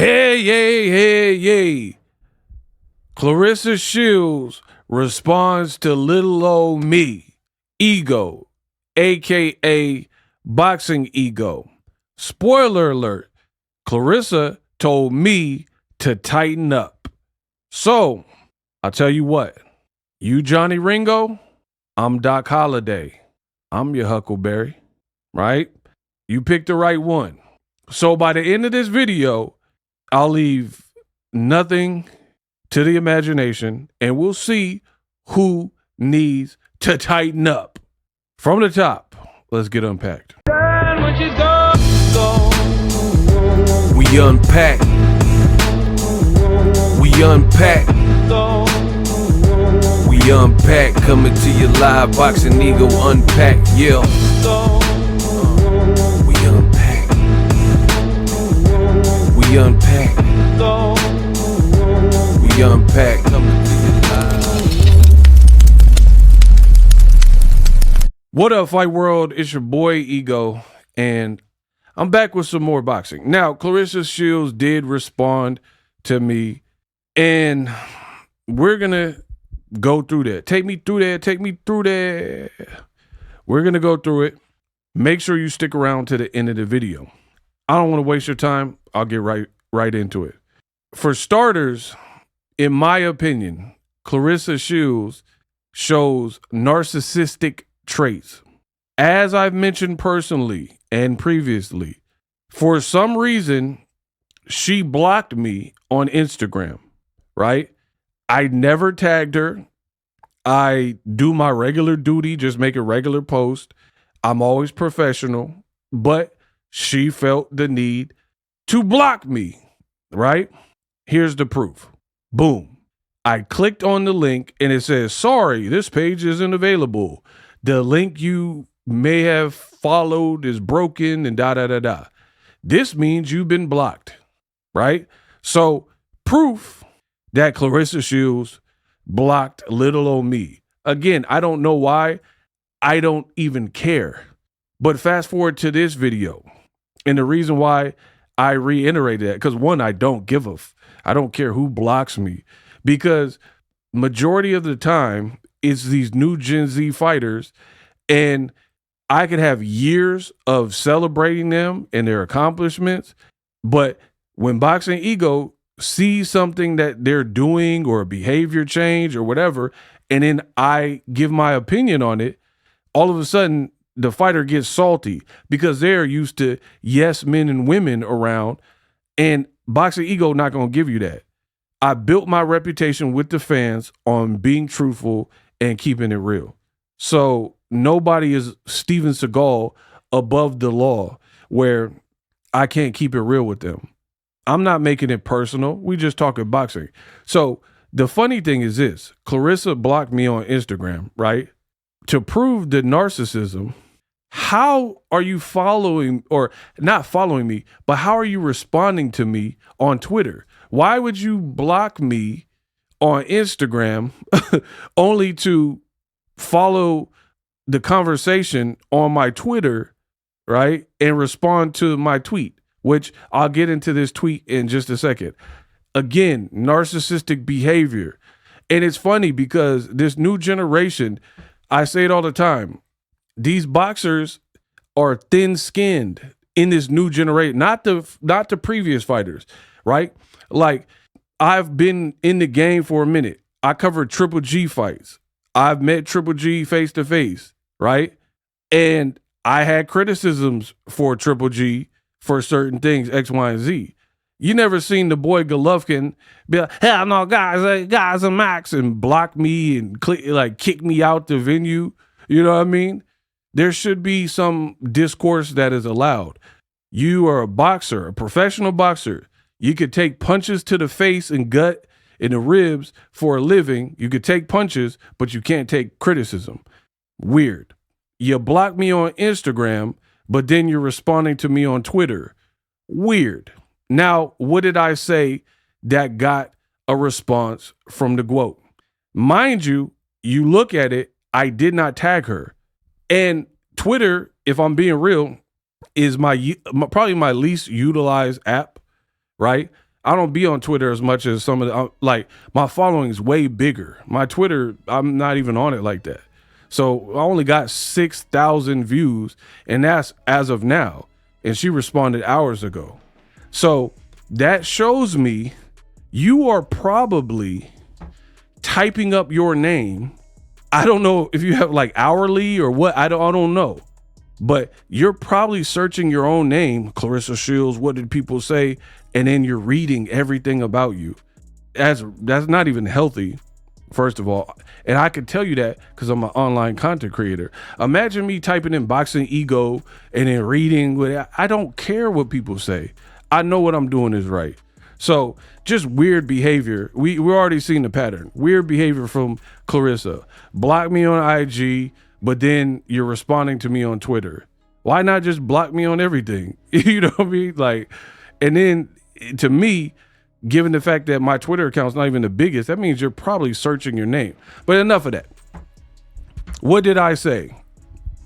Hey. Claressa Shields responds to little old me, ego, aka Boxingego. Spoiler alert, Claressa told me to tighten up. So, I'll tell you what, you Johnny Ringo, I'm Doc Holliday. I'm your Huckleberry, right? You picked the right one. So by the end of this video, I'll leave nothing to the imagination, and we'll see who needs to tighten up. From the top, let's get unpacked. We unpack. We unpack. We unpack. Coming to you live, Boxingego Unpacked. Yeah. We unpack. We unpack. We unpack. Coming to you live. What up, Fight World? It's your boy Ego, and I'm back with some more boxing. Now, Claressa Shields did respond to me, and we're gonna go through that. Take me through that. We're gonna go through it. Make sure you stick around to the end of the video. I don't want to waste your time. I'll get right into it. For starters, in my opinion, Claressa Shields shows narcissistic traits. As I've mentioned personally and previously, for some reason, she blocked me on Instagram, right? I never tagged her. I do my regular duty, just make a regular post. I'm always professional, but she felt the need to block me, right? Here's the proof. Boom. I clicked on the link and it says, sorry, this page isn't available. The link you may have followed is broken and da. This means you've been blocked, right? So proof that Claressa Shields blocked little old me. Again, I don't know why. I don't even care. But fast forward to this video. And the reason why I reiterated that, because one, I don't care who blocks me, because majority of the time it's these new Gen Z fighters, and I could have years of celebrating them and their accomplishments, but when Boxingego sees something that they're doing or a behavior change or whatever, and then I give my opinion on it, all of a sudden the fighter gets salty because they're used to yes men and women around, and Boxingego not going to give you that. I built my reputation with the fans on being truthful and keeping it real. So nobody is Steven Seagal above the law where I can't keep it real with them. I'm not making it personal. We just talking boxing. So the funny thing is this, Claressa blocked me on Instagram, right? To prove the narcissism, how are you following, or not following me, but how are you responding to me on Twitter? Why would you block me on Instagram only to follow the conversation on my Twitter, right? And respond to my tweet, which I'll get into this tweet in just a second. Again, narcissistic behavior. And it's funny because this new generation, I say it all the time, these boxers are thin-skinned in this new generation, not the previous fighters, right? Like, I've been in the game for a minute. I covered Triple G fights. I've met Triple G face to face, right? And I had criticisms for Triple G for certain things, X, Y, and Z. You never seen the boy Golovkin be like, hell no, guys are max, and block me and kick me out the venue. You know what I mean? There should be some discourse that is allowed. You are a boxer, a professional boxer. You could take punches to the face and gut and the ribs for a living. You could take punches, but you can't take criticism. Weird. You block me on Instagram, but then you're responding to me on Twitter. Weird. Now, what did I say that got a response from the GTFOH? Mind you, you look at it, I did not tag her. And Twitter, if I'm being real, is probably my least utilized app, right? I don't be on Twitter as much as some of the, like, my following is way bigger. My Twitter, I'm not even on it like that. So I only got 6,000 views, and that's as of now. And she responded hours ago. So that shows me you are probably typing up your name. I don't know if you have like hourly or what. I don't know. But you're probably searching your own name, Claressa Shields, what did people say? And then you're reading everything about you. That's not even healthy, first of all. And I can tell you that because I'm an online content creator. Imagine me typing in Boxingego and then reading what I don't care what people say. I know what I'm doing is right. So just weird behavior. We're already seeing the pattern. Weird behavior from Claressa. Block me on IG, but then you're responding to me on Twitter. Why not just block me on everything? You know what I mean? Like, and then to me, given the fact that my Twitter account's not even the biggest, that means you're probably searching your name. But enough of that. What did I say?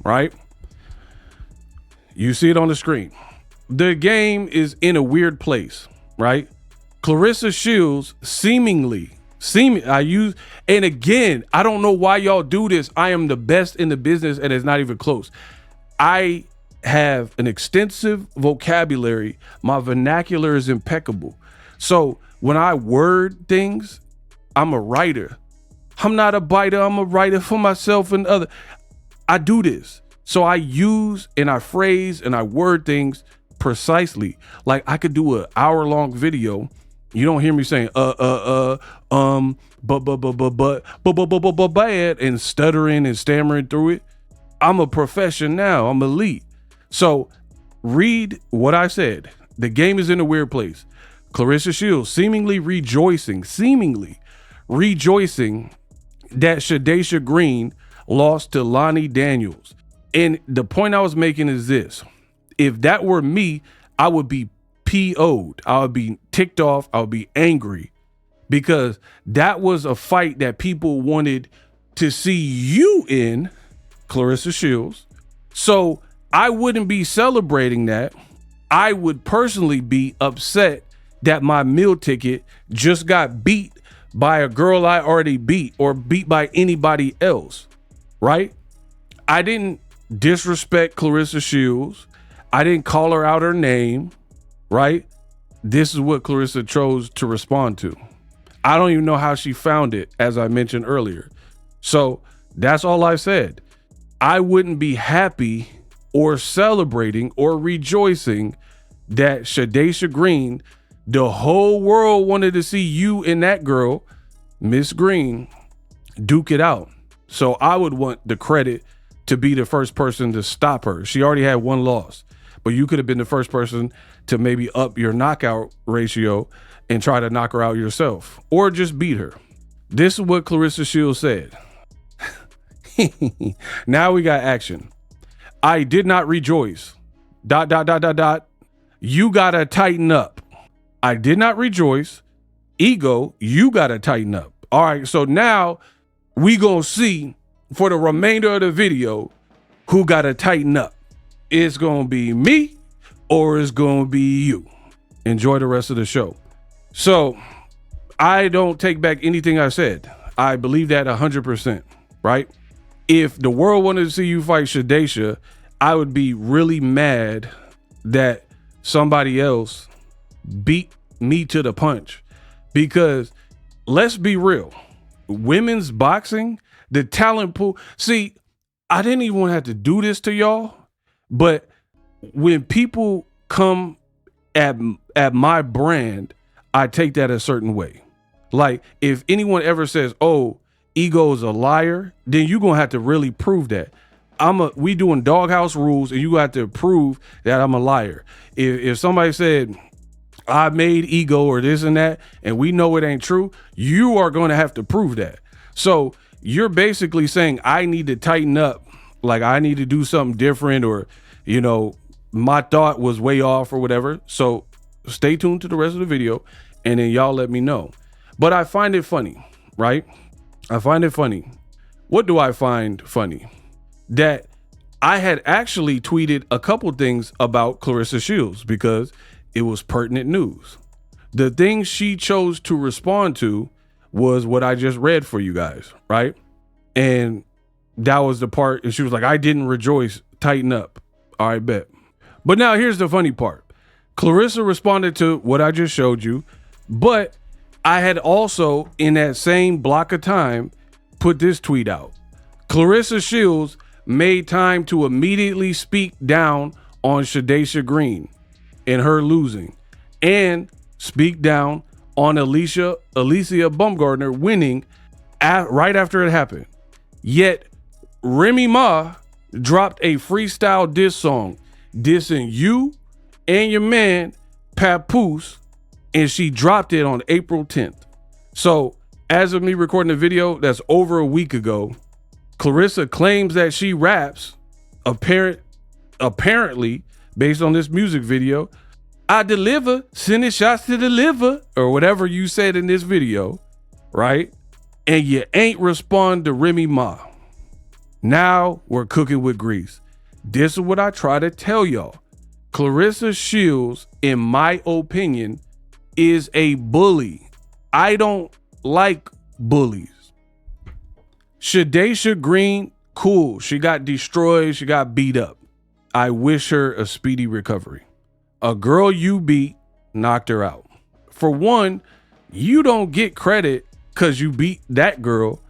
Right? You see it on the screen. The game is in a weird place, right? Claressa Shields and again, I don't know why y'all do this. I am the best in the business and it's not even close. I have an extensive vocabulary. My vernacular is impeccable. So when I word things, I'm a writer. I'm not a biter. I'm a writer for myself and other. I do this. So I use and I phrase and I word things precisely. Like I could do an hour-long video. You don't hear me saying but and stuttering and stammering through it. I'm a profession now. I'm elite. So read what I said. The game is in a weird place. Claressa Shields seemingly rejoicing that SHADASIA Green lost to Lonnie Daniels. And the point I was making is this. If that were me, I would be PO'd. I would be ticked off. I would be angry because that was a fight that people wanted to see you in, Claressa Shields. So I wouldn't be celebrating that. I would personally be upset that my meal ticket just got beat by a girl I already beat or beat by anybody else, right? I didn't disrespect Claressa Shields. I didn't call her out her name, right? This is what Claressa chose to respond to. I don't even know how she found it, as I mentioned earlier. So that's all I said. I wouldn't be happy or celebrating or rejoicing that SHADASIA Green, the whole world wanted to see you and that girl, Miss Green, duke it out. So I would want the credit to be the first person to stop her. She already had one loss, but you could have been the first person to maybe up your knockout ratio and try to knock her out yourself or just beat her. This is what Claressa Shields said. Now we got action. I did not rejoice. ... You gotta tighten up. I did not rejoice. Ego, you gotta tighten up. All right, so now we gonna see for the remainder of the video who gotta tighten up. It's gonna be me or it's gonna be you. Enjoy the rest of the show. So I don't take back anything I said. I believe that 100%, right? If the world wanted to see you fight SHADASIA, I would be really mad that somebody else beat me to the punch, because let's be real, women's boxing, the talent pool. See, I didn't even have to do this to y'all, but when people come at my brand, I take that a certain way. Like if anyone ever says, oh, Ego's a liar, then you're gonna have to really prove that. We doing doghouse rules and you have to prove that I'm a liar. If somebody said I made Ego or this and that, and we know it ain't true, you are going to have to prove that. So you're basically saying I need to tighten up, like I need to do something different, or, you know, my thought was way off or whatever. So stay tuned to the rest of the video and then y'all let me know. But I find it funny, right? I find it funny. What do I find funny? That I had actually tweeted a couple things about Claressa Shields because it was pertinent news. The thing she chose to respond to was what I just read for you guys, right? And that was the part, and she was like, I didn't rejoice, tighten up. All right, bet. But now here's the funny part. Claressa responded to what I just showed you, but I had also, in that same block of time, put this tweet out. Claressa Shields made time to immediately speak down on SHADASIA Green and her losing, and speak down on ALYCIA Baumgardner winning right after it happened. Yet Remy Ma dropped a freestyle diss song dissing you and your man PAPOOSE, and she dropped it on April 10th. So as of me recording the video, that's over a week ago, Claressa claims that she raps, apparently, based on this music video, I deliver, sending shots to the liver, or whatever you said in this video, right? And you ain't respond to Remy Ma. Now we're cooking with grease. This is what I try to tell y'all. Claressa Shields, in my opinion, is a bully. I don't like bullies. SHADASIA Green, cool. She got destroyed. She got beat up. I wish her a speedy recovery. A girl you beat knocked her out. For one, you don't get credit because you beat that girl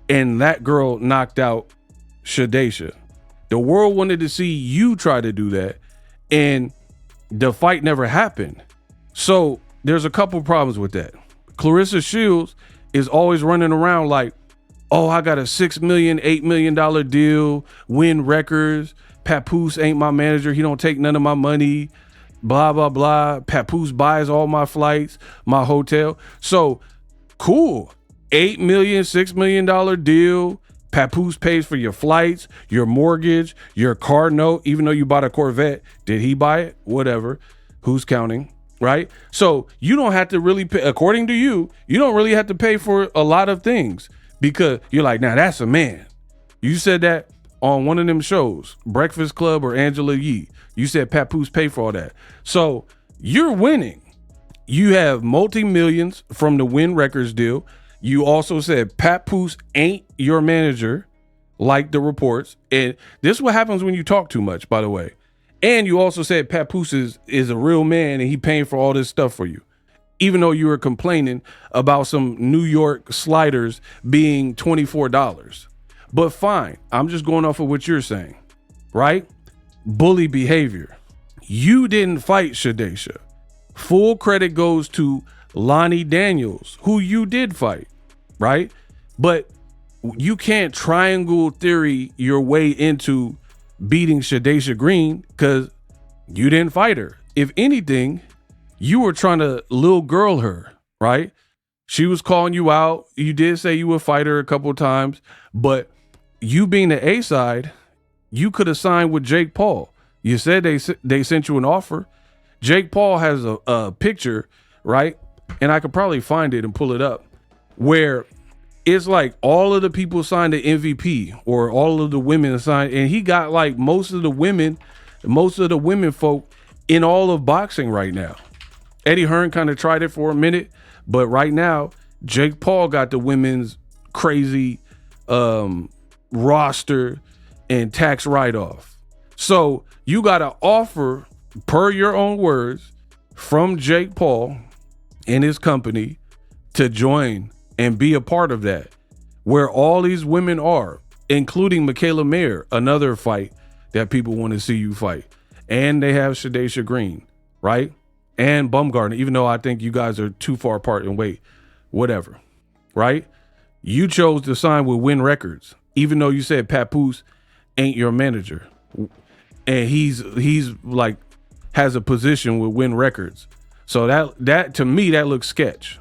and that girl knocked out SHADASIA. The world wanted to see you try to do that, and the fight never happened. So there's a couple problems with that. Claressa Shields is always running around like, oh, I got a $6 million, $8 million deal, win records. PAPOOSE ain't my manager. He don't take none of my money. Blah, blah, blah. PAPOOSE buys all my flights, my hotel. So cool. $8 million, $6 million deal. PAPOOSE pays for your flights, your mortgage, your car note, even though you bought a Corvette. Did he buy it? Whatever. Who's counting? Right? So you don't have to really pay, according to you, you don't really have to pay for a lot of things because you're like, now that's a man. You said that on one of them shows, Breakfast Club or Angela Yee. You said PAPOOSE pay for all that. So you're winning. You have multi-millions from the Win Records deal. You also said PAPOOSE ain't your manager, like the reports. And this is what happens when you talk too much, by the way. And you also said PAPOOSE is a real man and he paying for all this stuff for you. Even though you were complaining about some New York sliders being $24. But fine, I'm just going off of what you're saying, right? Bully behavior. You didn't fight SHADASIA. Full credit goes to Lonnie Daniels, who you did fight, right? But you can't triangle theory your way into beating SHADASIA Green because you didn't fight her. If anything, you were trying to little girl her, right? She was calling you out. You did say you would fight her a couple of times, but you being the A side, you could have signed with Jake Paul. You said they sent you an offer. Jake Paul has a picture, right? And I could probably find it and pull it up, where it's like all of the people signed the MVP or all of the women signed, and he got like most of the women folk in all of boxing right now. Eddie Hearn kind of tried it for a minute, but right now Jake Paul got the women's crazy roster and tax write-off. So you got an offer, per your own words, from Jake Paul and his company to join and be a part of that, where all these women are, including Michaela Mayer, another fight that people want to see you fight. And they have SHADASIA Green, right? And Baumgardner, even though I think you guys are too far apart in weight, whatever, right? You chose to sign with Win Records, even though you said PAPOOSE ain't your manager. And he's like, has a position with Win Records. So that to me, that looks sketch.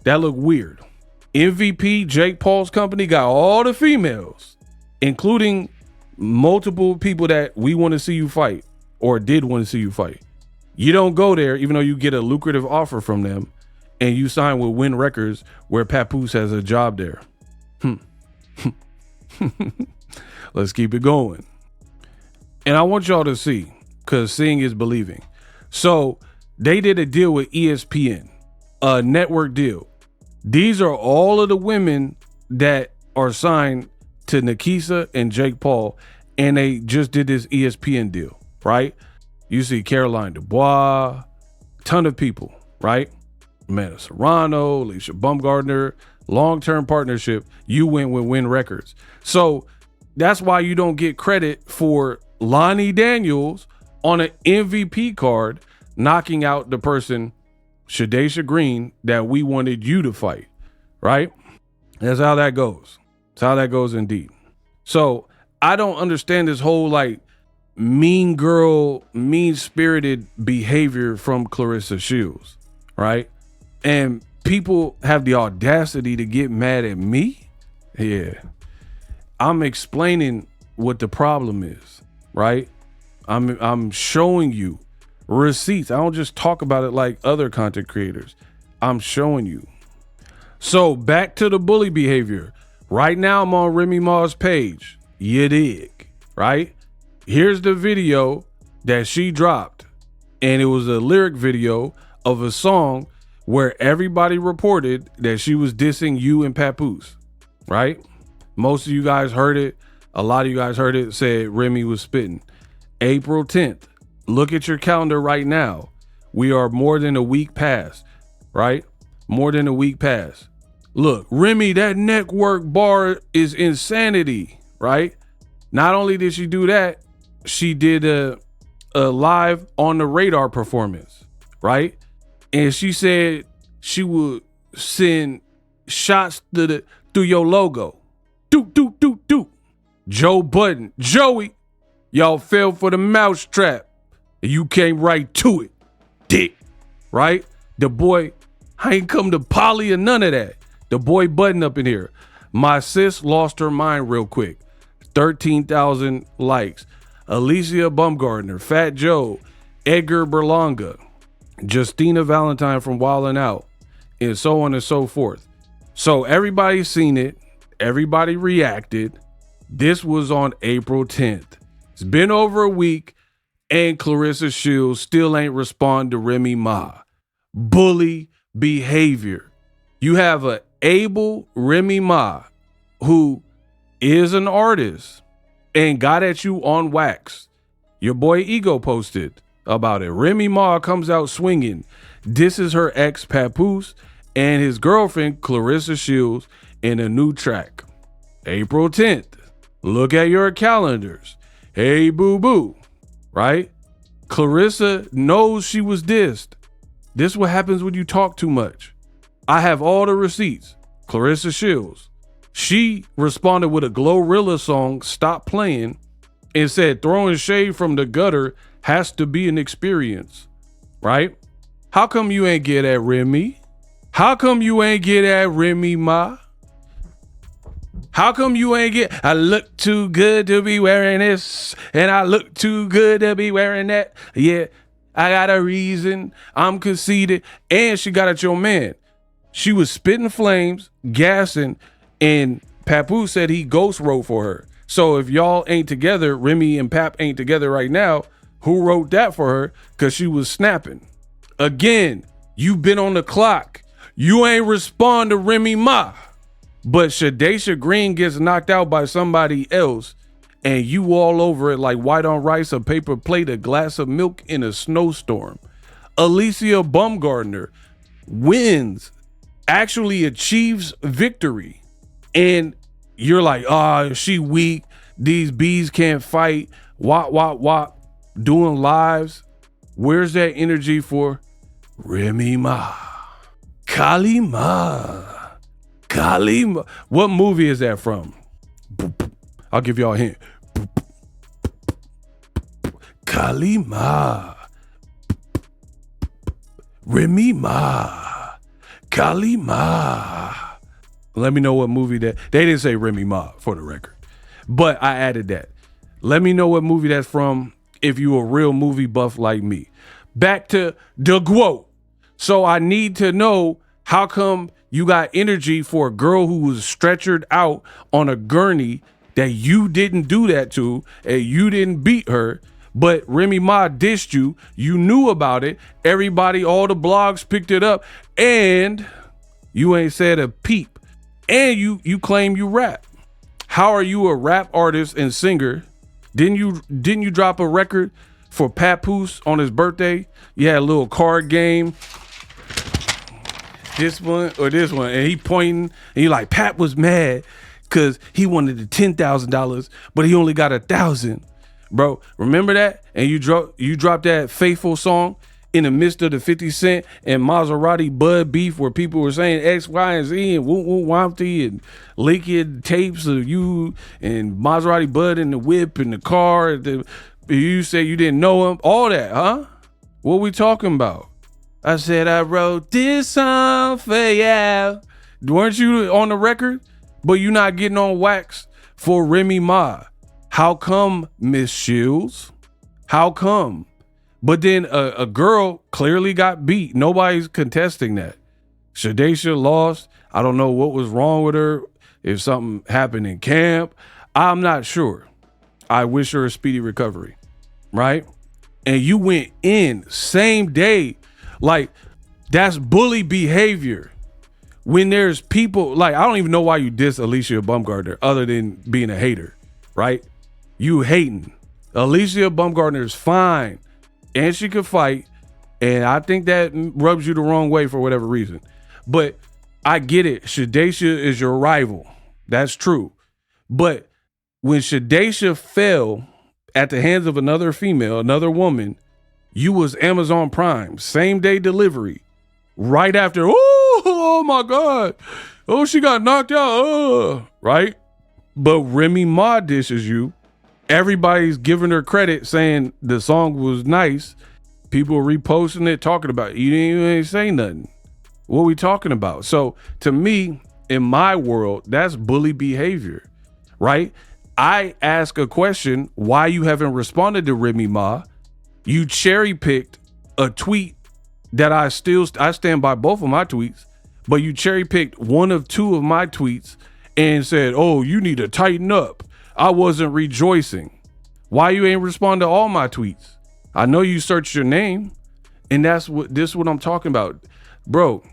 That looked weird. MVP, Jake Paul's company, got all the females, including multiple people that we want to see you fight or did want to see you fight. You don't go there, even though you get a lucrative offer from them, and you sign with Win Records where PAPOOSE has a job there. Let's keep it going. And I want y'all to see, because seeing is believing. So they did a deal with ESPN, a network deal. These are all of the women that are signed to Nikisa and Jake Paul, and they just did this ESPN deal, right? You see Caroline Dubois, ton of people, right? Amanda Serrano, Alicia Baumgardner, long-term partnership. You went with Win Records. So that's why you don't get credit for Lonnie Daniels on an MVP card knocking out the person, SHADASIA Green, that we wanted you to fight, right? That's how that goes. That's how that goes indeed. So I don't understand this whole like mean girl, mean-spirited behavior from Claressa Shields, right? And people have the audacity to get mad at me. Yeah. I'm explaining what the problem is, right? I'm showing you receipts. I don't just talk about it like other content creators. I'm showing you. So back to the bully behavior. Right now I'm on Remy Ma's page. You dig, right? Here's the video that she dropped. And it was a lyric video of a song where everybody reported that she was dissing you and PAPOOSE, right? Most of you guys heard it. A lot of you guys heard it, said Remy was spitting. April 10th. Look at your calendar right now. We are more than a week past, right? More than a week past. Look, Remy, that network bar is insanity, right? Not only did she do that, she did a live on the radar performance, right? And she said she would send shots through your logo. Do. Joe Budden, Joey, y'all fell for the mousetrap and you came right to it, dick, right? The boy, I ain't come to poly or none of that. The boy Budden up in here. My sis lost her mind real quick. 13,000 likes. Alicia Baumgardner, Fat Joe, Edgar Berlanga, Justina Valentine from Wildin' Out, and so on and so forth. So everybody's seen it. Everybody reacted. This was on April 10th. It's been over a week and Claressa Shields still ain't respond to Remy Ma. Bully behavior. You have a able Remy Ma who is an artist and got at you on wax. Your boy Ego posted about it. Remy Ma comes out swinging. This is her ex PAPOOSE and his girlfriend Claressa Shields in a new track. April 10th. Look at your calendars. Hey, boo boo. Right? Claressa knows she was dissed. This is what happens when you talk too much. I have all the receipts. Claressa Shields. She responded with a Glorilla song, Stop Playing, and said throwing shade from the gutter has to be an experience. Right? How come you ain't get at Remy? How come you ain't get at Remy Ma? How come you ain't get, I look too good to be wearing this, and I look too good to be wearing that. Yeah, I got a reason. I'm conceited. And she got at your man. She was spitting flames, gassing, and PAPOOSE said he ghost wrote for her. So if y'all ain't together, Remy and Pap ain't together right now, who wrote that for her? Because she was snapping. Again, you been on the clock. You ain't respond to Remy Ma. But SHADASIA Green gets knocked out by somebody else and you all over it like white on rice, a paper plate, a glass of milk in a snowstorm. Alicia Baumgardner wins, actually achieves victory. And you're like, she weak. These bees can't fight. Wop. Doing lives. Where's that energy for Remy Ma? Kalima. What movie is that from? I'll give y'all a hint. Kalima. Remy Ma. Kalima. Let me know what movie that. They didn't say Remy Ma for the record, but I added that. Let me know what movie that's from if you a real movie buff like me. Back to the quote. So I need to know, how come you got energy for a girl who was stretchered out on a gurney that you didn't do that to and you didn't beat her, But Remy Ma dissed you. You knew about it. Everybody, all the blogs picked it up, and you ain't said a peep. And you claim you rap. How are you a rap artist and singer? Didn't you drop a record for PAPOOSE on his birthday? You had a little card game. This one or this one, and he pointing, and he like, Pat was mad because he wanted the $10,000, but he only got 1,000. Bro, remember that? And you dropped that Faithful song in the midst of the 50 Cent and Maserati Bud beef, where people were saying X, Y, and Z and woo woo wampty and leaking tapes of you and Maserati Bud in the whip in the car. You said you didn't know him. All that, huh? What we talking about? I said I wrote this song for ya. Weren't you on the record? But you not getting on wax for Remy Ma. How come, Miss Shields? How come? But then a girl clearly got beat. Nobody's contesting that. SHADASIA lost. I don't know what was wrong with her. If something happened in camp, I'm not sure. I wish her a speedy recovery, right? And you went in same day. Like, that's bully behavior. When there's people, like, I don't even know why you diss ALYCIA BAUMGARDNER other than being a hater, right? You hating. ALYCIA BAUMGARDNER is fine, and she could fight, and I think that rubs you the wrong way for whatever reason. But I get it. SHADASIA is your rival. That's true. But when SHADASIA fell at the hands of another female, another woman, you was Amazon Prime, same day delivery, right after, oh my God. Oh, she got knocked out, right? But Remy Ma dishes you. Everybody's giving her credit, saying the song was nice. People reposting it, talking about it. You didn't even say nothing. What we talking about? So to me, in my world, that's bully behavior, right? I ask a question, why you haven't responded to Remy Ma. You cherry picked a tweet that I stand by both of my tweets, but you cherry picked one of two of my tweets and said, oh, you need to tighten up. I wasn't rejoicing. Why you ain't respond to all my tweets? I know you searched your name, and this is what I'm talking about. Bro,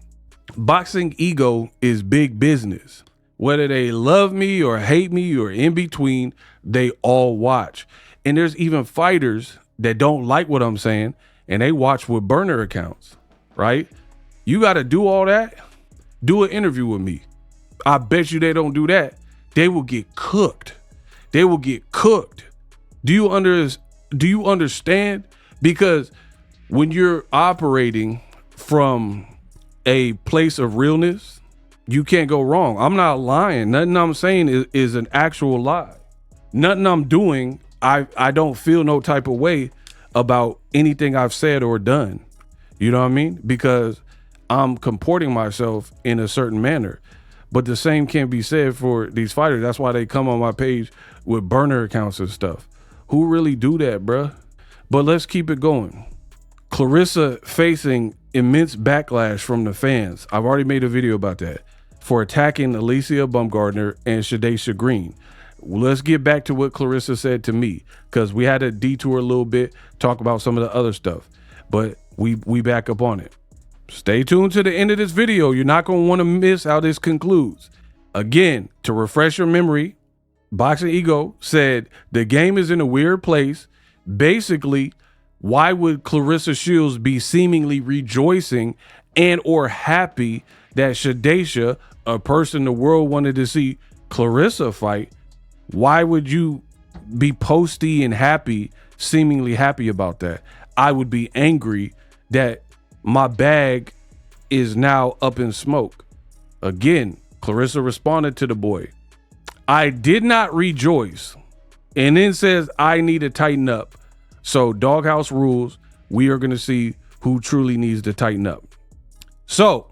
Boxingego is big business. Whether they love me or hate me or in between, they all watch. And there's even fighters that don't like what I'm saying, and they watch with burner accounts, right? You got to do all that. Do an interview with me. I bet you they don't do that. They will get cooked. They will get cooked. Do you understand? Because when you're operating from a place of realness, you can't go wrong. I'm not lying. Nothing I'm saying is an actual lie. Nothing I'm doing, I don't feel no type of way about anything I've said or done. You know what I mean? Because I'm comporting myself in a certain manner. But the same can't be said for these fighters. That's why they come on my page with burner accounts and stuff. Who really do that, bruh? But let's keep it going. Claressa facing immense backlash from the fans. I've already made a video about that, for attacking ALYCIA BAUMGARDNER and SHADASIA Green. Let's get back to what Claressa said to me, because we had to detour a little bit, talk about some of the other stuff, but we back up on it. Stay tuned to the end of this video. You're not going to want to miss how this concludes. Again, to refresh your memory, Boxingego said the game is in a weird place. Basically, why would Claressa Shields be seemingly rejoicing and or happy that SHADASIA, a person the world wanted to see Claressa fight, why would you be posty and happy, seemingly happy about that? I would be angry that my bag is now up in smoke. Again, Claressa responded to the boy. I did not rejoice. And then says, I need to tighten up. So Doghouse rules, we are going to see who truly needs to tighten up. So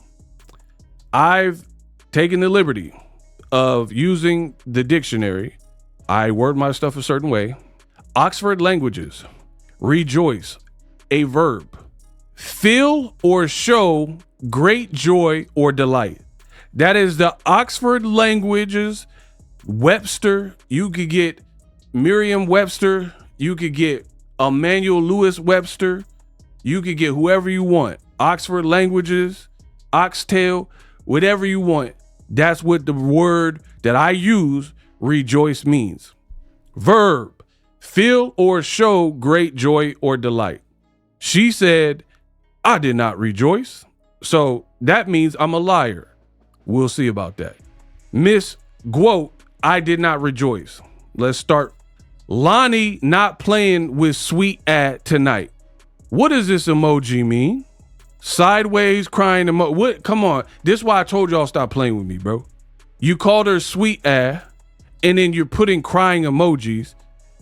I've taken the liberty of using the dictionary. I word my stuff a certain way. Oxford Languages, rejoice, a verb. Feel or show great joy or delight. That is the Oxford Languages. Webster, you could get Merriam-Webster, you could get Emmanuel Lewis Webster. You could get whoever you want. Oxford Languages, Oxtail, whatever you want. That's what the word that I use, rejoice, means. Verb, feel or show great joy or delight. She said, I did not rejoice. So that means I'm a liar. We'll see about that. Miss Quote, I did not rejoice. Let's start. Lonnie not playing with sweet ad tonight. What does this emoji mean? Sideways crying emoji. What? Come on. This is why I told y'all stop playing with me, bro. You called her sweet ad, and then you're putting crying emojis,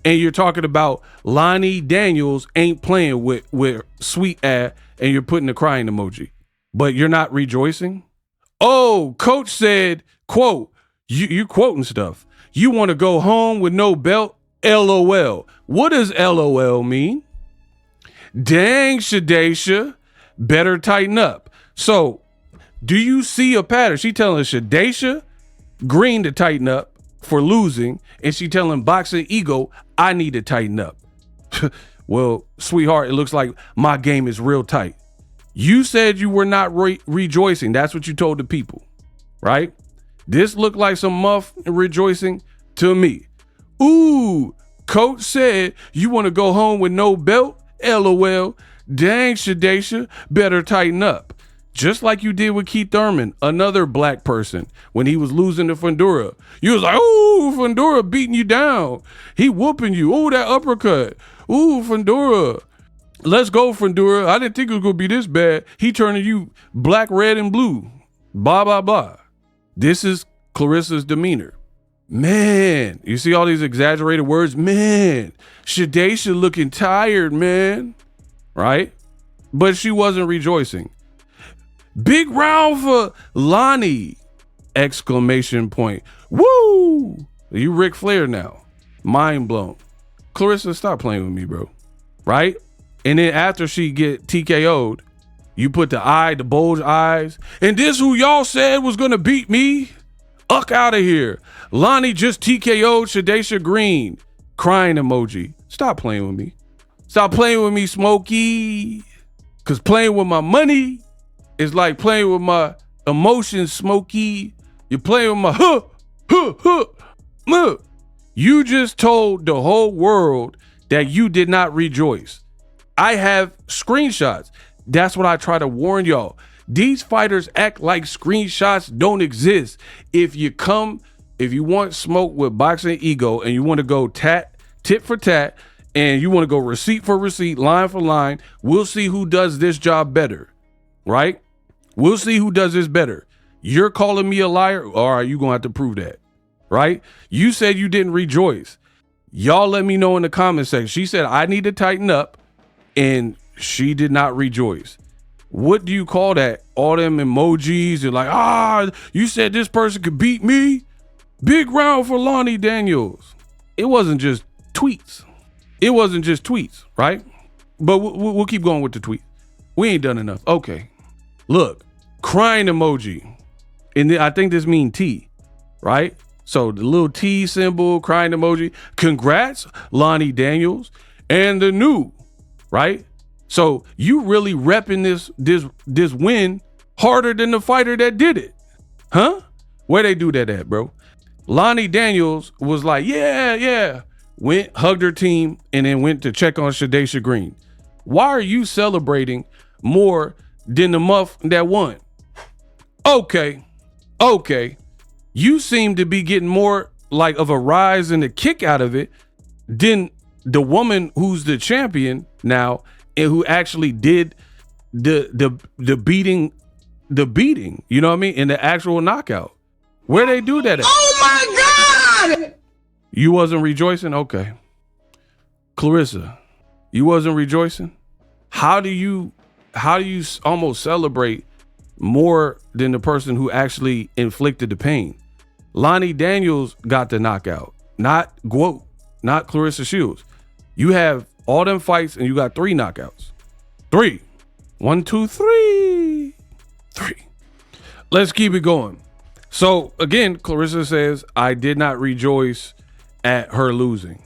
and you're talking about Lonnie Daniels ain't playing with sweet ad, and you're putting the crying emoji. But you're not rejoicing? Oh, coach said, quote, you quoting stuff. You want to go home with no belt? LOL. What does LOL mean? Dang, SHADASIA, better tighten up. So, do you see a pattern? She telling SHADASIA Green to tighten up for losing, and she telling Boxingego, I need to tighten up. Well, sweetheart, it looks like my game is real tight. You said you were not rejoicing. That's what you told the people, right? This looked like some muff rejoicing to me. Ooh, coach said you want to go home with no belt? LOL. Dang, SHADASIA, better tighten up. Just like you did with Keith Thurman, another black person, when he was losing to Fundora. You was like, ooh, Fundora beating you down. He whooping you. Ooh, that uppercut. Ooh, Fundora. Let's go, Fundora. I didn't think it was going to be this bad. He turning you black, red, and blue. Blah, blah, blah. This is Claressa's demeanor. Man, you see all these exaggerated words? Man, SHADASIA looking tired, man. Right? But she wasn't rejoicing. Big round for Lonnie! Exclamation point. Woo! You Ric Flair now. Mind blown. Claressa, stop playing with me, bro. Right? And then after she get TKO'd, you put the bulge eyes. And this who y'all said was gonna beat me? Uck out of here. Lonnie just TKO'd SHADASIA Green. Crying emoji. Stop playing with me. Stop playing with me, Smokey. Cause playing with my money is like playing with my emotions, Smokey. You're playing with my You just told the whole world that you did not rejoice. I have screenshots. That's what I try to warn y'all. These fighters act like screenshots don't exist. If you want smoke with Boxingego and you want to go tit for tat, and you want to go receipt for receipt, line for line, we'll see who does this job better, right? We'll see who does this better. You're calling me a liar? All right, you're going to have to prove that, right? You said you didn't rejoice. Y'all let me know in the comment section. She said, I need to tighten up, and she did not rejoice. What do you call that? All them emojis and like, you said this person could beat me? Big round for Lonnie Daniels. It wasn't just tweets. It wasn't just tweets, right? But we'll keep going with the tweet. We ain't done enough. Okay. Look, crying emoji. And I think this means T, right? So the little T symbol, crying emoji. Congrats, Lonnie Daniels. And the new, right? So you really repping this win harder than the fighter that did it. Huh? Where they do that at, bro? Lonnie Daniels was like, yeah. Went, hugged her team, and then went to check on SHADASIA Green. Why are you celebrating more than the muff that won? Okay. You seem to be getting more like of a rise and a kick out of it than the woman who's the champion now and who actually did the beating, you know what I mean? In the actual knockout. Where they do that at? Oh my God! You wasn't rejoicing? Okay. Claressa, you wasn't rejoicing? How do you almost celebrate more than the person who actually inflicted the pain? Lonnie Daniels got the knockout, not Guo, not Claressa Shields. You have all them fights and you got 3 knockouts. 3. 1, 2, 3. 3. Let's keep it going. So again, Claressa says, I did not rejoice at her losing.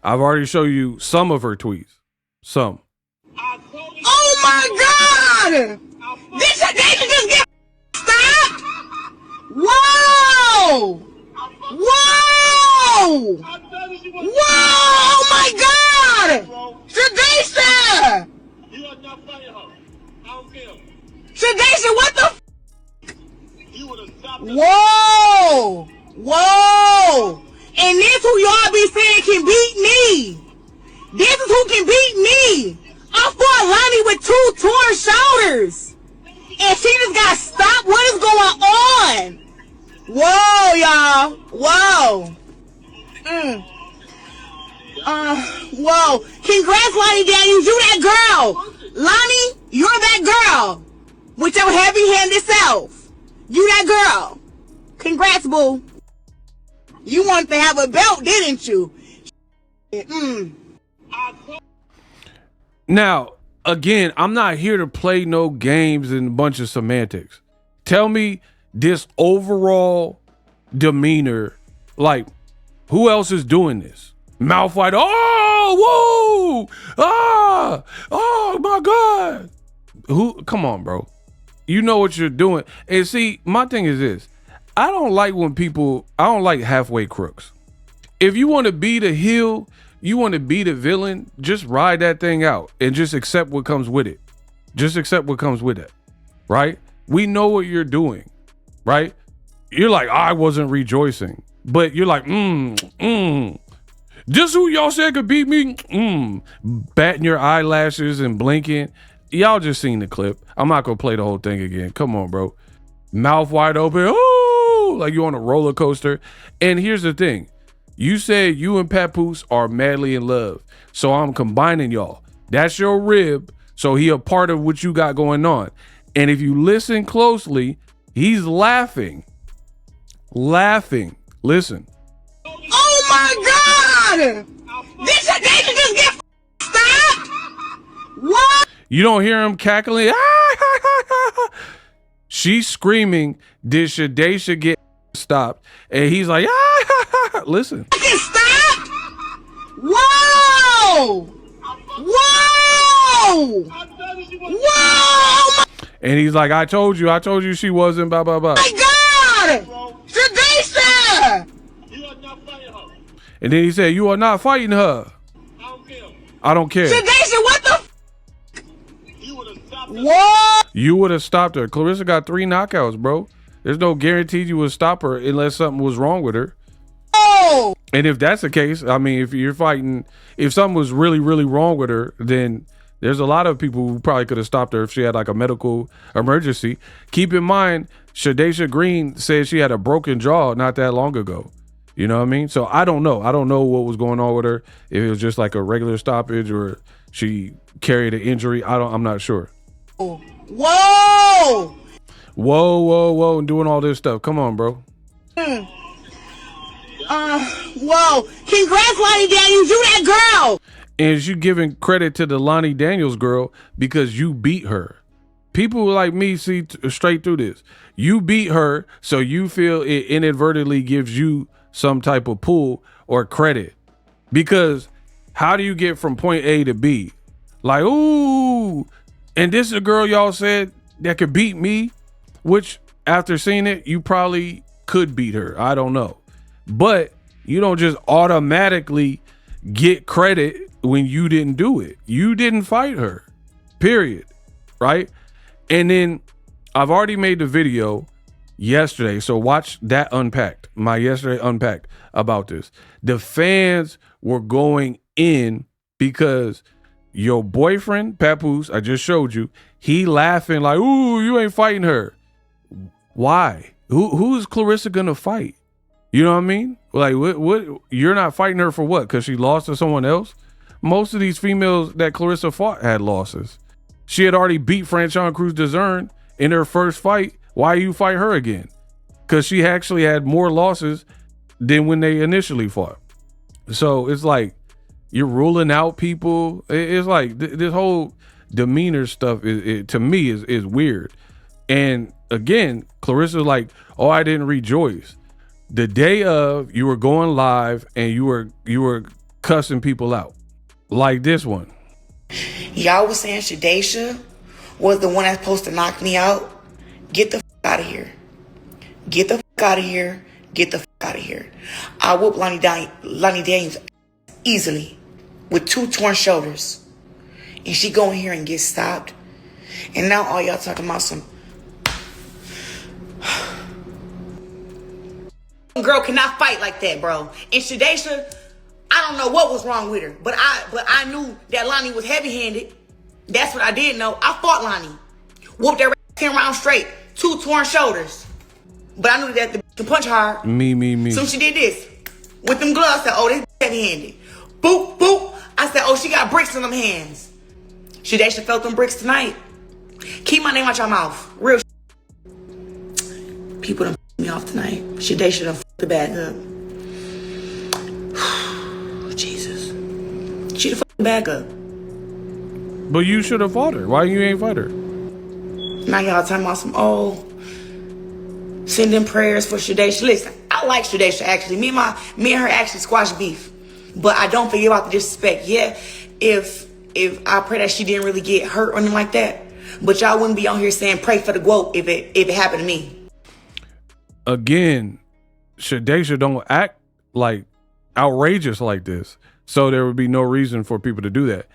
I've already showed you some of her tweets. Some. Oh my God! This they should just get stop! Whoa! Whoa! Whoa! Oh my God! Shadasha! Shadasha, what the? Whoa! Whoa! And this who y'all be saying can beat me. This is who can beat me. I fought Lonnie with 2 torn shoulders. And she just got stopped. What is going on? Whoa, y'all. Whoa. Whoa. Congrats, Lonnie Daniels. You that girl. Lonnie, you're that girl. With your heavy-handed self. You that girl. Congrats, boo. You wanted to have a belt, didn't you? Now, again, I'm not here to play no games and a bunch of semantics. Tell me this overall demeanor, like, who else is doing this? Mouth wide, oh, whoa, ah, oh my God. Who, come on, bro. You know what you're doing. And see, my thing is this. I don't like halfway crooks. If you want to be the heel, you want to be the villain, just ride that thing out and just accept what comes with it. Just accept what comes with it, right? We know what you're doing, right? You're like, I wasn't rejoicing, but you're like, just who y'all said could beat me, batting your eyelashes and blinking. Y'all just seen the clip. I'm not gonna play the whole thing again. Come on, bro. Mouth wide open, oh, like you're on a roller coaster. And here's the thing. You said you and PAPOOSE are madly in love. So I'm combining y'all. That's your rib. So he a part of what you got going on. And if you listen closely, he's laughing. Laughing. Listen. Oh my God! This they should just get stop! What? You don't hear him cackling? She's screaming, did Shadasha get stopped? And he's like, listen. Stop! Whoa! Whoa! Whoa! And he's like, I told you she wasn't, blah, blah, blah. My God! Shadasha! And then he said, you are not fighting her. I don't care. Shadasha, what the? Whoa! You would have stopped her. Claressa got 3 knockouts, bro. There's no guarantee you would stop her unless something was wrong with her. Oh! And if that's the case, I mean, if you're fighting, if something was really, really wrong with her, then there's a lot of people who probably could have stopped her if she had like a medical emergency. Keep in mind, Shadasha Green said she had a broken jaw not that long ago. You know what I mean? So I don't know. I don't know what was going on with her. If it was just like a regular stoppage or she carried an injury. I'm not sure. Whoa! Whoa! Whoa, and doing all this stuff. Come on, bro. Whoa. Congrats, Lonnie Daniels. You that girl. And you giving credit to the Lonnie Daniels girl because you beat her. People like me see straight through this. You beat her, so you feel it inadvertently gives you some type of pull or credit. Because how do you get from point A to B? Like, ooh, and this is a girl y'all said that could beat me, which after seeing it, you probably could beat her. I don't know. But you don't just automatically get credit when you didn't do it. You didn't fight her, period, right? And then I've already made the video yesterday, so watch that Unpacked, my yesterday Unpacked about this. The fans were going in because your boyfriend, PAPOOSE, I just showed you, he laughing like, ooh, you ain't fighting her. Why? Who's Claressa gonna fight? You know what I mean? Like, what? You're not fighting her for what? Because she lost to someone else? Most of these females that Claressa fought had losses. She had already beat Franchon Cruz Dezern in her first fight. Why you fight her again? Because she actually had more losses than when they initially fought. So it's like you're ruling out people. It's like this whole demeanor stuff to me is weird. And again, Claressa like, oh, I didn't rejoice. The day of, you were going live and you were cussing people out like this one. Y'all was saying SHADASIA was the one that's supposed to knock me out. Get the out of here. Get the out of here. Get the out of here. I whooped Lonnie Daniels easily with 2 torn shoulders. And she go in here and get stopped. And now all y'all talking about some girl cannot fight like that, bro. And SHADASIA, I don't know what was wrong with her, but I knew that Lonnie was heavy-handed. That's what I did know. I fought Lonnie. Whooped that 10 rounds straight. 2 torn shoulders. But I knew that the can punch hard. Me. So she did this. With them gloves, I said, oh, this heavy-handed. Boop, boop. I said, oh, she got bricks in them hands. SHADASIA felt them bricks tonight. Keep my name out your mouth. Real people done me off tonight. SHADASIA done fucked the bag up. Jesus. She done fucked the bag up. But you should have fought her. Why you ain't fight her? Now y'all talking about some, sending prayers for SHADASIA. Listen, I like SHADASIA actually. Me and her actually squash beef. But I don't forget about the disrespect. Yeah, if I pray that she didn't really get hurt or anything like that. But y'all wouldn't be on here saying pray for the GOAT if it happened to me. Again, SHADASIA don't act like outrageous like this. So there would be no reason for people to do that.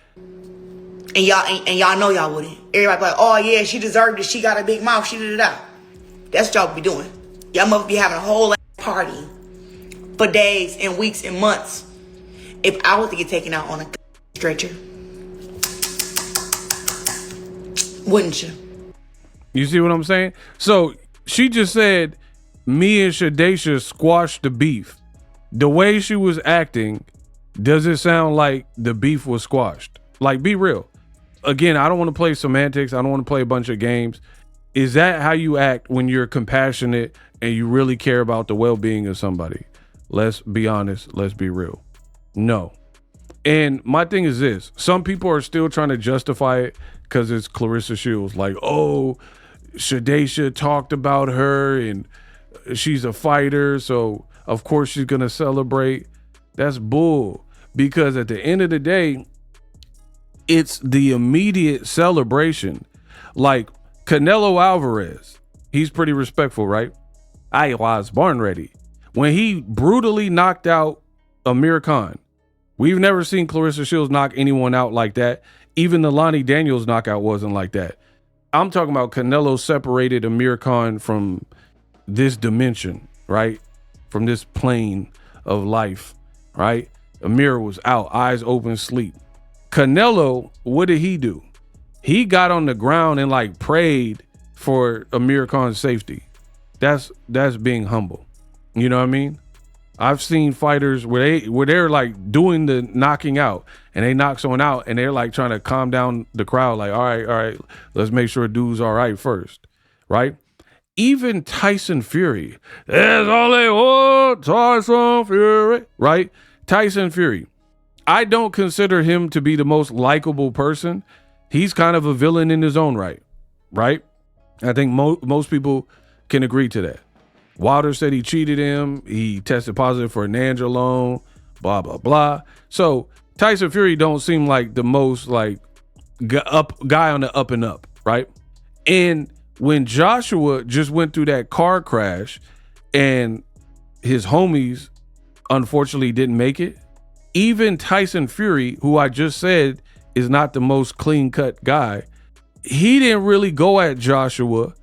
And y'all know y'all wouldn't. Everybody be like, oh yeah, she deserved it. She got a big mouth. She did it out. That's what y'all be doing. Y'all must be having a whole party for days and weeks and months. If I was to get taken out on a stretcher, wouldn't you? You see what I'm saying? So she just said me and SHADASIA squashed the beef. The way she was acting, does it sound like the beef was squashed? Like, be real. Again, I don't want to play semantics. I don't want to play a bunch of games. Is that how you act when you're compassionate and you really care about the well-being of somebody? Let's be honest. Let's be real. No. And my thing is this. Some people are still trying to justify it because it's Claressa Shields. Like, oh, SHADASIA talked about her and she's a fighter, so of course she's going to celebrate. That's bull. Because at the end of the day, it's the immediate celebration. Like Canelo Alvarez, he's pretty respectful, right? I was born ready. When he brutally knocked out Amir Khan, we've never seen Claressa Shields knock anyone out like that. Even the Lonnie Daniels knockout wasn't like that. I'm talking about Canelo separated Amir Khan from this dimension, right? From this plane of life, right? Amir was out, eyes open, sleep. Canelo, what did he do? He got on the ground and like prayed for Amir Khan's safety. That's being humble. You know what I mean? I've seen fighters where they're like doing the knocking out and they knock someone out and they're like trying to calm down the crowd. Like, all right, let's make sure dude's all right first, right? Even Tyson Fury, there's only one Tyson Fury, right? Tyson Fury. I don't consider him to be the most likable person. He's kind of a villain in his own right? I think most people can agree to that. Wilder said he cheated him. He tested positive for nandrolone, blah, blah, blah. So Tyson Fury don't seem like the most like guy on the up and up, right? And when Joshua just went through that car crash and his homies unfortunately didn't make it, even Tyson Fury, who I just said is not the most clean-cut guy, he didn't really go at Joshua.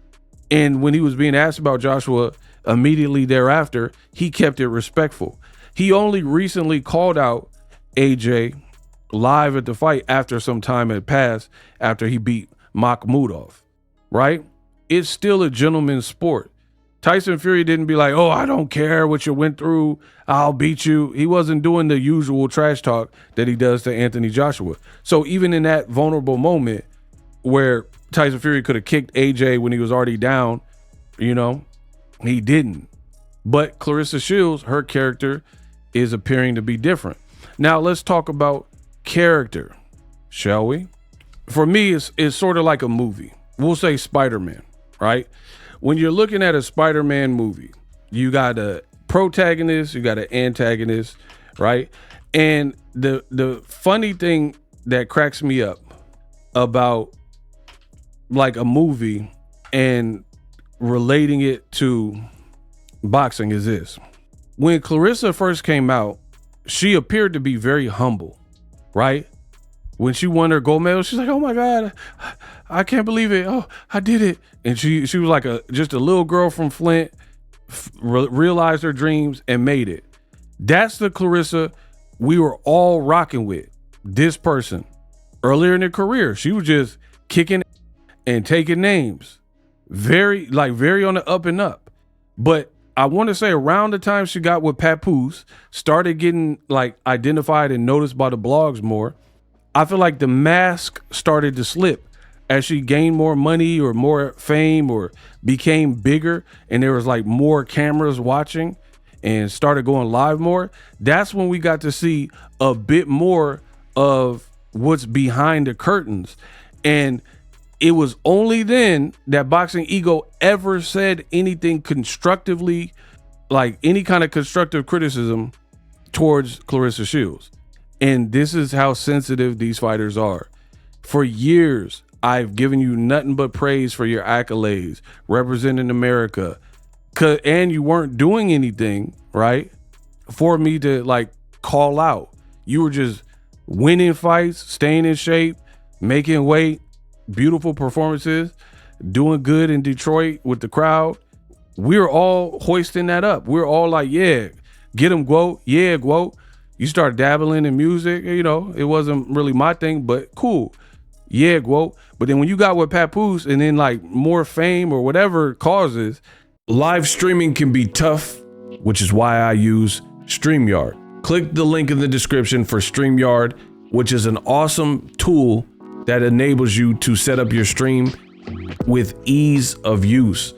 And when he was being asked about Joshua immediately thereafter, he kept it respectful. He only recently called out AJ live at the fight after some time had passed after he beat Makhmudov, right? It's still a gentleman's sport. Tyson Fury didn't be like, oh, I don't care what you went through, I'll beat you. He wasn't doing the usual trash talk that he does to Anthony Joshua. So even in that vulnerable moment where Tyson Fury could have kicked AJ when he was already down, you know, he didn't. But Claressa Shields, her character is appearing to be different. Now let's talk about character, shall we? For me, it's sort of like a movie. We'll say Spider-Man, right? When you're looking at a Spider-Man movie, you got a protagonist, you got an antagonist, right? And the funny thing that cracks me up about like a movie and relating it to boxing is this. When Claressa first came out, she appeared to be very humble, right? When she won her gold medal, she's like, oh my God, I can't believe it. Oh, I did it. And she was like just a little girl from Flint, realized her dreams and made it. That's the Claressa we were all rocking with. This person, earlier in her career, she was just kicking and taking names. Very on the up and up. But I want to say around the time she got with PAPOOSE, started getting like identified and noticed by the blogs more, I feel like the mask started to slip as she gained more money or more fame or became bigger, and there was like more cameras watching and started going live more. That's when we got to see a bit more of what's behind the curtains. And it was only then that Boxingego ever said anything constructively, like any kind of constructive criticism towards Claressa Shields. And this is how sensitive these fighters are. For years, I've given you nothing but praise for your accolades, representing America. And you weren't doing anything, right, for me to like call out. You were just winning fights, staying in shape, making weight, beautiful performances, doing good in Detroit with the crowd. We're all hoisting that up. We're all like, yeah, get him, Guo. Yeah, Guo. You start dabbling in music, you know, it wasn't really my thing, but cool. Yeah, Guo. But then when you got with PAPOOSE and then like more fame or whatever causes, live streaming can be tough, which is why I use StreamYard. Click the link in the description for StreamYard, which is an awesome tool that enables you to set up your stream with ease of use.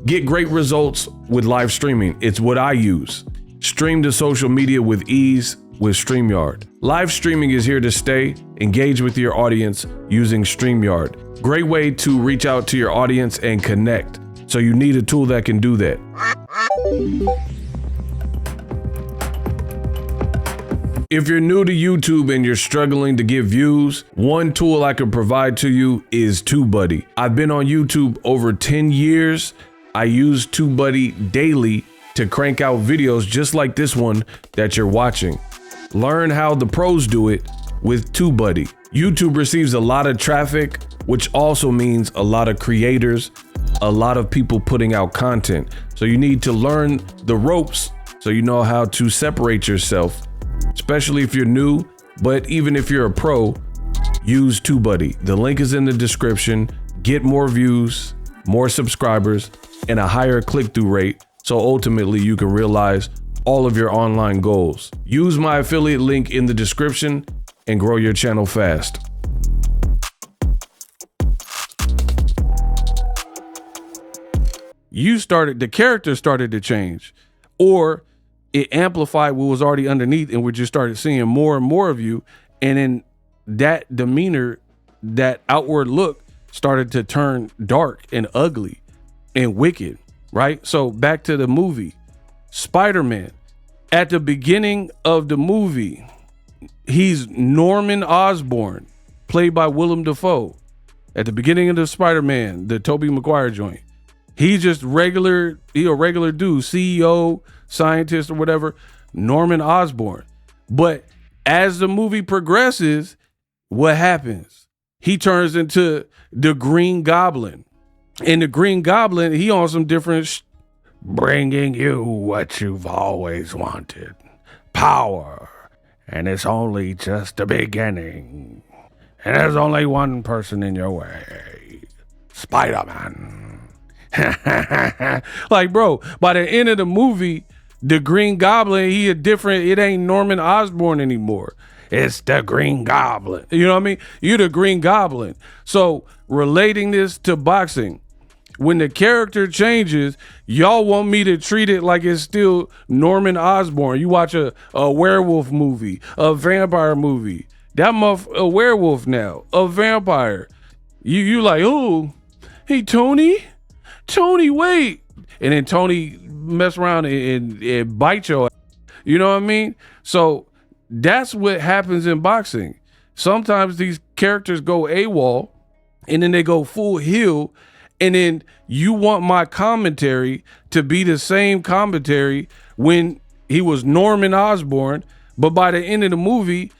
Get great results with live streaming. It's what I use. Stream to social media with ease with StreamYard. Live streaming is here to stay. Engage with your audience using StreamYard. Great way to reach out to your audience and connect. So you need a tool that can do that. If you're new to YouTube and you're struggling to get views, one tool I can provide to you is TubeBuddy. I've been on YouTube over 10 years. I use TubeBuddy daily to crank out videos just like this one that you're watching. Learn how the pros do it with TubeBuddy. YouTube receives a lot of traffic, which also means a lot of creators, a lot of people putting out content. So you need to learn the ropes so you know how to separate yourself, especially if you're new. But even if you're a pro, use TubeBuddy. The link is in the description. Get more views, more subscribers, and a higher click-through rate, so ultimately you can realize all of your online goals. Use my affiliate link in the description and grow your channel fast. The character started to change, or it amplified what was already underneath, and we just started seeing more and more of you. And then that demeanor, that outward look started to turn dark and ugly and wicked, right? So back to the movie, Spider-Man. At the beginning of the movie, he's Norman Osborn, played by Willem Dafoe. At the beginning of the Spider-Man, the Tobey Maguire joint, he's just a regular dude, CEO, scientist or whatever, Norman Osborn. But as the movie progresses, what happens? He turns into the Green Goblin. And the Green Goblin, he on some different bringing you what you've always wanted. Power. And it's only just the beginning. And there's only one person in your way. Spider-Man. Like, bro, by the end of the movie, the Green Goblin, he a different, it ain't Norman Osborn anymore. It's the Green Goblin. You know what I mean? You're the Green Goblin. So relating this to boxing, when the character changes, y'all want me to treat it like it's still Norman Osborn. You watch a werewolf movie, a vampire movie. That a werewolf now, a vampire. You like, oh, hey, Tony, wait. And then Tony mess around and bite your ass. You know what I mean? So that's what happens in boxing. Sometimes these characters go AWOL and then they go full heel, and then you want my commentary to be the same commentary when he was Norman Osborn, but by the end of the movie,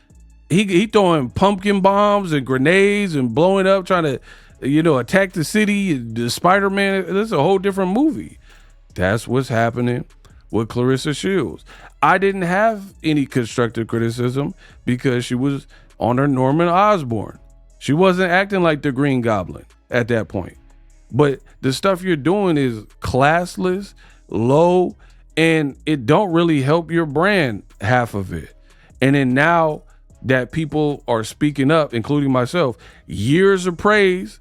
he throwing pumpkin bombs and grenades and blowing up, trying to, you know, attack the city, the Spider-Man. This is a whole different movie. That's what's happening with Claressa Shields. I didn't have any constructive criticism because she was on her Norman Osborn. She wasn't acting like the Green Goblin at that point. But the stuff you're doing is classless, low, and it don't really help your brand, half of it. And then now that people are speaking up, including myself, years of praise,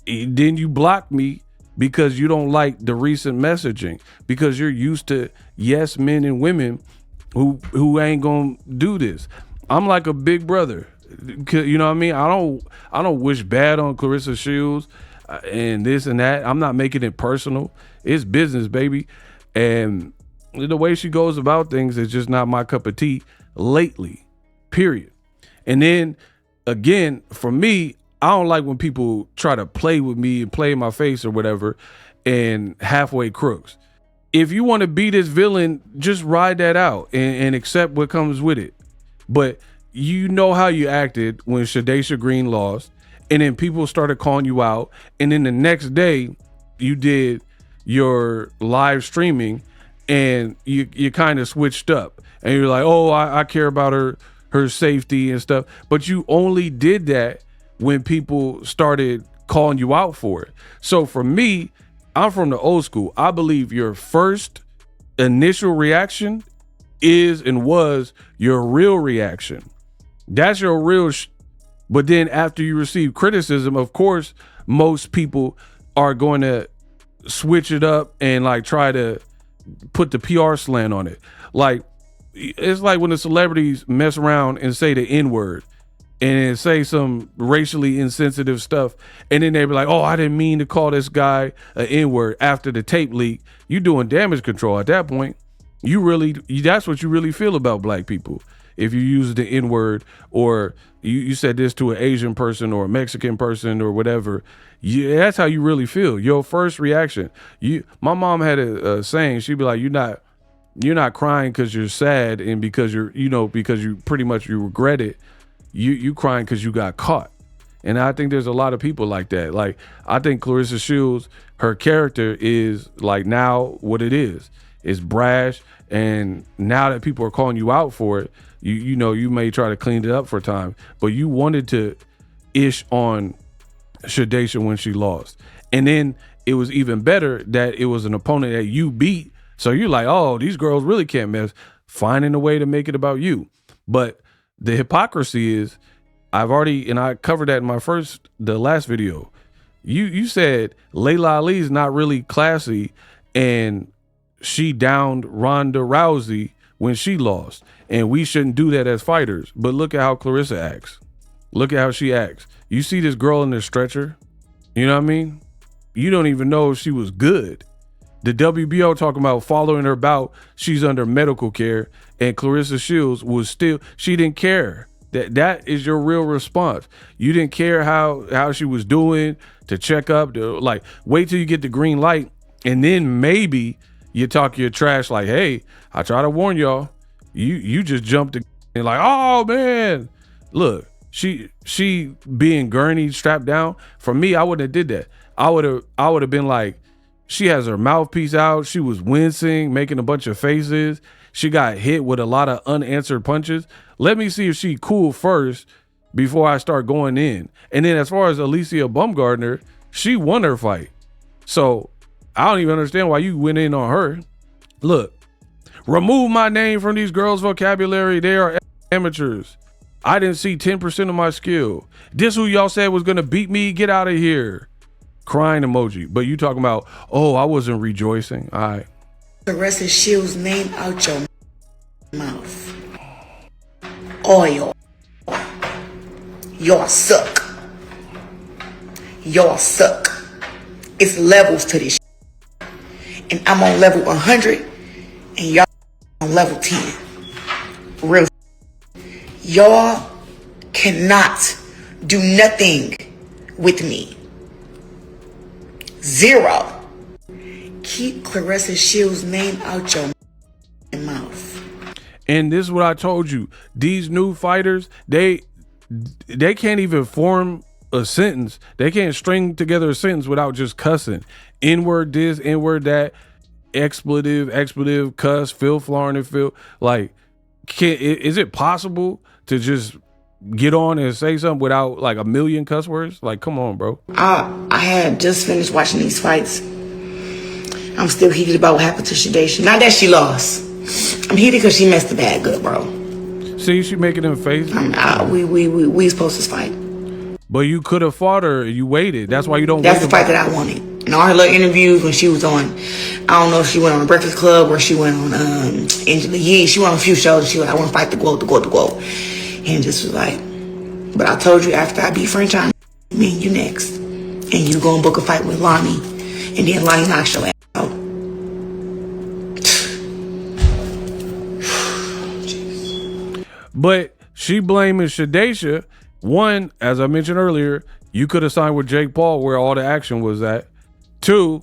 then you block me because you don't like the recent messaging, because you're used to yes men and women who ain't gonna do this. I'm like a big brother. You know what I mean? I don't wish bad on Claressa Shields and this and that. I'm not making it personal. It's business, baby. And the way she goes about things is just not my cup of tea lately, period. And then again, for me, I don't like when people try to play with me and play in my face or whatever and halfway crooks. If you want to be this villain, just ride that out and accept what comes with it. But you know how you acted when SHADASIA Green lost, and then people started calling you out, and then the next day you did your live streaming and you kind of switched up and you're like, oh, I care about her safety and stuff. But you only did that when people started calling you out for it. So for me, I'm from the old school. I believe your first initial reaction is and was your real reaction. That's your real but then after you receive criticism, of course, most people are going to switch it up and like try to put the PR slant on it. Like, it's like when the celebrities mess around and say the N-word and say some racially insensitive stuff, and then they be like, oh, I didn't mean to call this guy an N-word after the tape leak. You doing damage control at that point. That's what you really feel about black people. If you use the N-word, or you said this to an Asian person or a Mexican person or whatever, that's how you really feel. Your first reaction. My mom had a saying. She'd be like, you're not crying because you're sad and because because you pretty much you regret it. You crying because you got caught. And I think there's a lot of people like that. Like, I think Claressa Shields, her character is like now what it is. It's brash, and now that people are calling you out for it, you may try to clean it up for time, but you wanted to ish on SHADASIA when she lost. And then it was even better that it was an opponent that you beat. So you're like, oh, these girls really can't mess, finding a way to make it about you. But the hypocrisy is, I covered that in the last video. You said Layla Ali's not really classy, and she downed Ronda Rousey when she lost, and we shouldn't do that as fighters. But look at how Claressa acts. Look at how she acts. You see this girl in the stretcher, you know what I mean? You don't even know if she was good. The WBO talking about following her bout, she's under medical care, and Claressa Shields she didn't care. That is your real response. You didn't care how she was doing, to check up, to like wait till you get the green light, and then maybe you talk your trash like, hey, I try to warn y'all. You just jumped and like, oh man, look, she being gurney strapped down. For me, I wouldn't have did that. I would have been like, she has her mouthpiece out. She was wincing, making a bunch of faces. She got hit with a lot of unanswered punches. Let me see if she cool first before I start going in. And then as far as ALYCIA BAUMGARDNER, she won her fight. So I don't even understand why you went in on her. Look, remove my name from these girls' vocabulary. They are amateurs. I didn't see 10% of my skill. This who y'all said was going to beat me? Get out of here. Crying emoji. But you talking about, oh, I wasn't rejoicing. All right. Claressa Shields' name out your mouth. Oil. Y'all suck. Y'all suck. It's levels to this shit. And I'm on level 100 and y'all on level 10. Real. Y'all cannot do nothing with me. Zero. Keep Claressa Shields' name out your mouth. And this is what I told you. These new fighters, they can't even form a sentence. They can't string together a sentence without just cussing. N-word this, N-word that, expletive, cuss, Phil Florin and Phil. Like, is it possible to just get on and say something without like a million cuss words? Like, come on, bro. I had just finished watching these fights. I'm still heated about what happened to SHADASIA. Not that she lost. I'm heated because she messed the bag good, bro. See, she making them face. We supposed to fight. But you could have fought her. You waited. That's why you don't. That's the fight that I wanted. And all her little interviews when she was on, I don't know if she went on Breakfast Club or she went on Angela Yee. She went on a few shows. And she was like, I want to fight the GOAT. And just was like, but I told you after I beat French on, me and you next. And you go and book a fight with Lonnie. And then Lonnie knocks your ass out. But she blaming SHADASIA. One, as I mentioned earlier, you could have signed with Jake Paul where all the action was at. Two,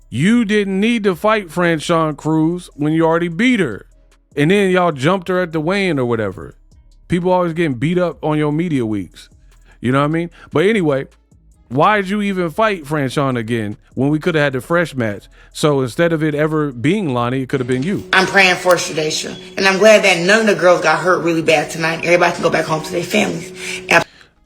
you didn't need to fight Franchon Cruz when you already beat her. And then y'all jumped her at the weigh-in or whatever. People always getting beat up on your media weeks. You know what I mean? But anyway, why did you even fight Franchon again when we could have had the fresh match? So instead of it ever being Lonnie, it could have been you. I'm praying for SHADASIA. And I'm glad that none of the girls got hurt really bad tonight. Everybody can go back home to their families.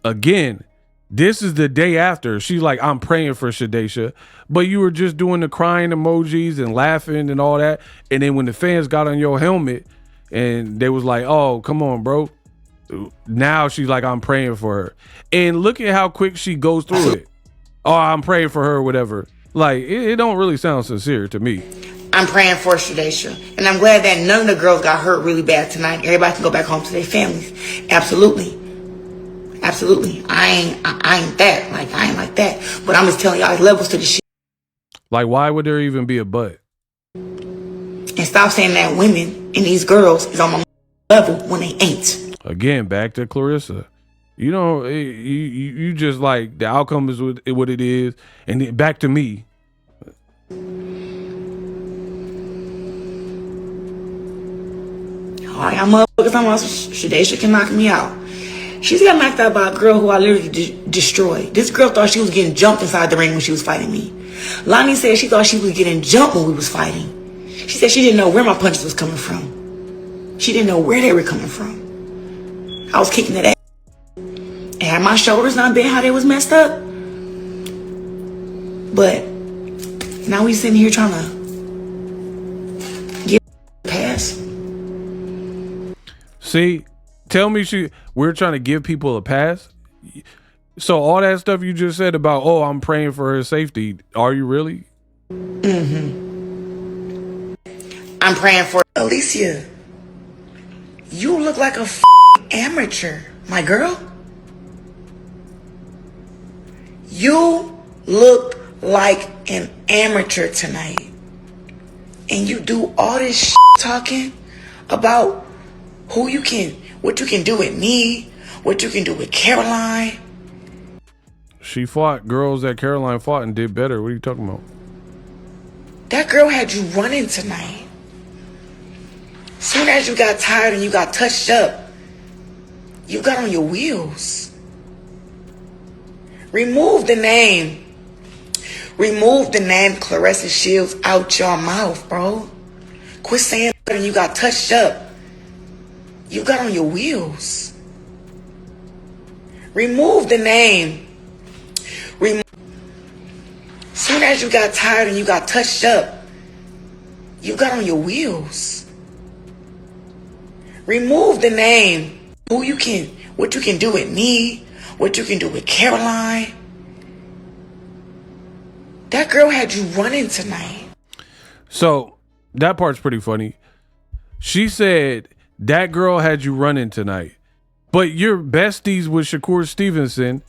Again, this is the day after. She's like, I'm praying for SHADASIA. But you were just doing the crying emojis and laughing and all that. And then when the fans got on your helmet and they was like, oh, come on, bro. Now she's like, I'm praying for her. And look at how quick she goes through it. Oh, I'm praying for her or whatever. Like, it don't really sound sincere to me. I'm praying for SHADASIA. And I'm glad that none of the girls got hurt really bad tonight. Everybody can go back home to their families. Absolutely. I ain't that. Like, I ain't like that. But I'm just telling y'all, there's levels to the shit. Like, why would there even be a but? And stop saying that women and these girls is on my level when they ain't. Again, back to Claressa. You know, you just like the outcome is what it is. And then back to me. All right, I'm motherfuckers talking about SHADASIA can knock me out. She's got knocked out by a girl who I literally destroyed. This girl thought she was getting jumped inside the ring when she was fighting me. Lonnie said she thought she was getting jumped when we was fighting. She said she didn't know where my punches was coming from. She didn't know where they were coming from. I was kicking that ass. And had my shoulders not been how they was messed up. But now we sitting here trying to get a pass. See, tell me we're trying to give people a pass. So all that stuff you just said about, oh, I'm praying for her safety. Are you really? Mm-hmm. I'm praying for ALYCIA. You look like a amateur, my girl. You look like an amateur tonight. And you do all this talking about what you can do with me, what you can do with Caroline. She fought girls that Caroline fought and did better. What are you talking about? That girl had you running tonight. Soon as you got tired and you got touched up, you got on your wheels. Remove the name Claressa Shields out your mouth, bro. Quit saying and you got touched up. You got on your wheels. Remove the name. Soon as you got tired and you got touched up, you got on your wheels. Remove the name. What you can do with me, what you can do with Caroline. That girl had you running tonight. So that part's pretty funny. She said that girl had you running tonight, but you're besties with Shakur Stevenson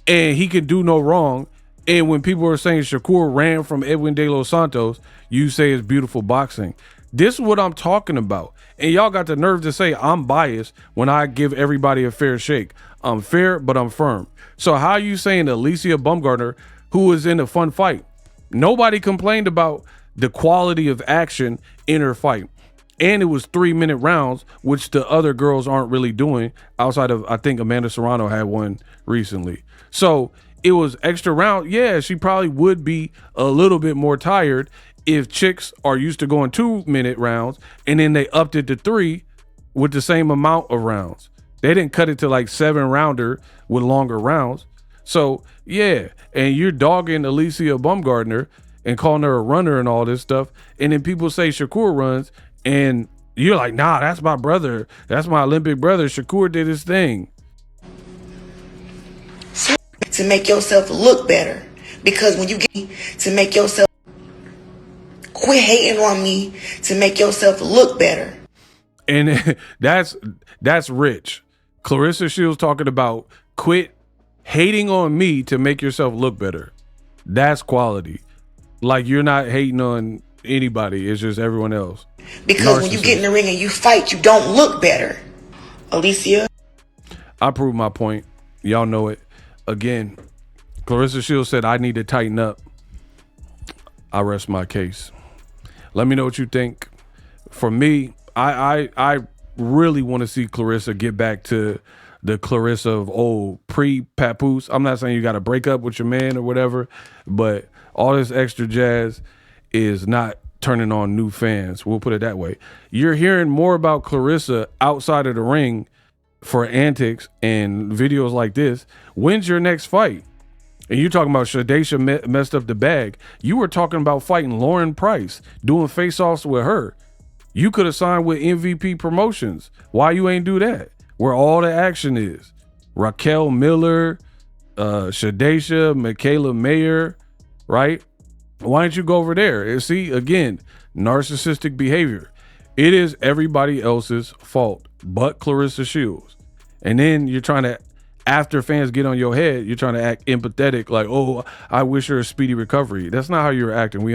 and he can do no wrong. And when people are saying Shakur ran from Edwin De Los Santos, you say it's beautiful boxing. This is what I'm talking about. And y'all got the nerve to say I'm biased when I give everybody a fair shake. I'm fair, but I'm firm. So how are you saying ALYCIA BAUMGARDNER, who was in a fun fight, nobody complained about the quality of action in her fight? And it was 3-minute rounds, which the other girls aren't really doing outside of, I think Amanda Serrano had one recently. So it was extra round. Yeah, she probably would be a little bit more tired if chicks are used to going 2-minute rounds and then they upped it to 3 with the same amount of rounds. They didn't cut it to like 7-rounder with longer rounds. So yeah, and you're dogging ALYCIA BAUMGARDNER and calling her a runner and all this stuff. And then people say Shakur runs and you're like, nah, that's my brother. That's my Olympic brother. Shakur did his thing. To make yourself look better. Because when you get to make yourself, quit hating on me to make yourself look better. And that's rich. Claressa Shields talking about quit hating on me to make yourself look better. That's quality. Like, you're not hating on anybody. It's just everyone else. Because when you get in the ring and you fight, you don't look better. ALYCIA. I proved my point. Y'all know it. Again, Claressa Shields said I need to tighten up. I rest my case. Let me know what you think. For me, I really want to see Claressa get back to the Claressa of old, pre-PAPOOSE. I'm not saying you got to break up with your man or whatever, but all this extra jazz is not turning on new fans. We'll put it that way. You're hearing more about Claressa outside of the ring for antics and videos like this. When's your next fight? And you're talking about SHADASIA messed up the bag. You were talking about fighting Lauren Price, doing face-offs with her. You could have signed with MVP Promotions. Why you ain't do that? Where all the action is. Raquel Miller, SHADASIA, Michaela Mayer, right? Why don't you go over there? And see, again, narcissistic behavior. It is everybody else's fault but Claressa Shields. And then you're trying to, after fans get on your head, you're trying to act empathetic, like, oh, I wish her a speedy recovery. That's not how you're acting. We